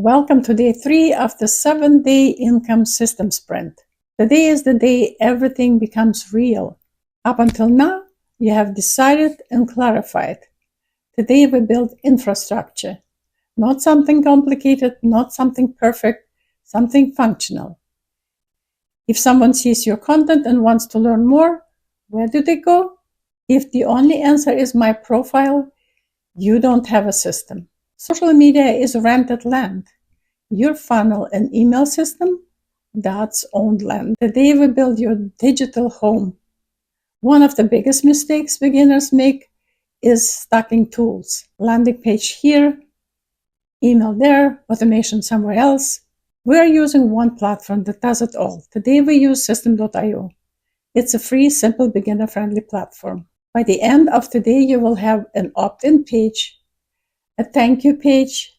Welcome to day 3 of the 7-day income system sprint. Today is the day everything becomes real. Up until now, you have decided and clarified. Today we build infrastructure. Not something complicated, not something perfect, something functional. If someone sees your content and wants to learn more, where do they go? If the only answer is my profile, you don't have a system. Social media is rented land. Your funnel and email system, that's owned land. Today we build your digital home. One of the biggest mistakes beginners make is stacking tools. Landing page here, email there, automation somewhere else. We are using one platform that does it all. Today we use System.io. It's a free, simple, beginner-friendly platform. By the end of today, you will have an opt-in page, a thank you page,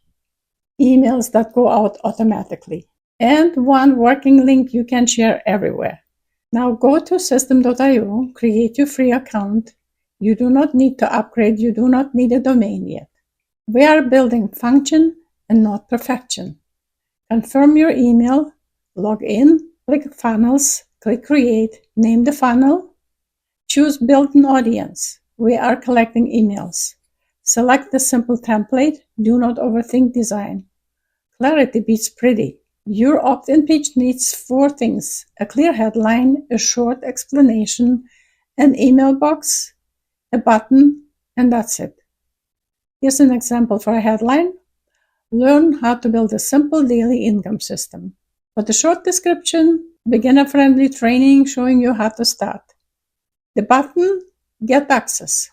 emails that go out automatically, and one working link you can share everywhere. Now go to System.io, create your free account. You do not need to upgrade, you do not need a domain yet. We are building function and not perfection. Confirm your email, log in, click funnels, click create, name the funnel, choose build an audience. We are collecting emails. Select the simple template, do not overthink design. Clarity beats pretty. Your opt-in page needs 4 things: a clear headline, a short explanation, an email box, a button, and that's it. Here's an example for a headline. Learn how to build a simple daily income system. For the short description, beginner-friendly training showing you how to start. The button, get access.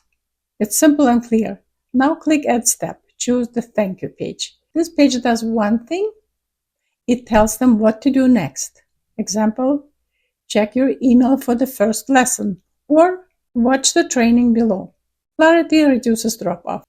It's simple and clear. Now click Add Step. Choose the thank you page. This page does one thing. It tells them what to do next. Example, check your email for the first lesson or watch the training below. Clarity reduces drop-off.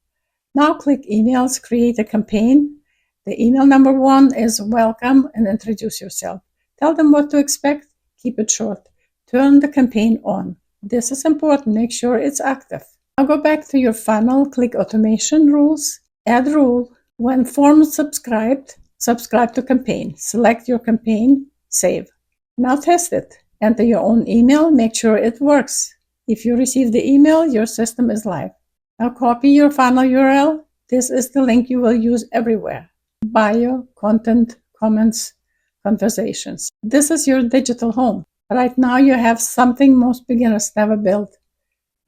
Now click Emails, create a campaign. The email number 1 is welcome and introduce yourself. Tell them what to expect. Keep it short. Turn the campaign on. This is important. Make sure it's active. Now go back to your funnel. Click Automation Rules. Add rule. When form subscribed, subscribe to campaign. Select your campaign. Save. Now test it. Enter your own email. Make sure it works. If you receive the email, your system is live. Now copy your funnel URL. This is the link you will use everywhere. Bio, content, comments, conversations. This is your digital home. Right now you have something most beginners never built.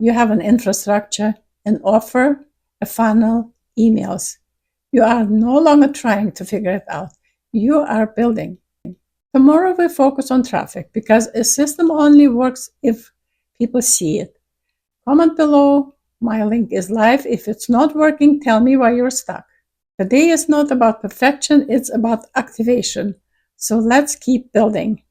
You have an infrastructure, an offer, a funnel, emails. You are no longer trying to figure it out. You are building. Tomorrow we focus on traffic because a system only works if people see it. Comment below. My link is live. If it's not working, tell me why you're stuck. Today is not about perfection, it's about activation. So let's keep building.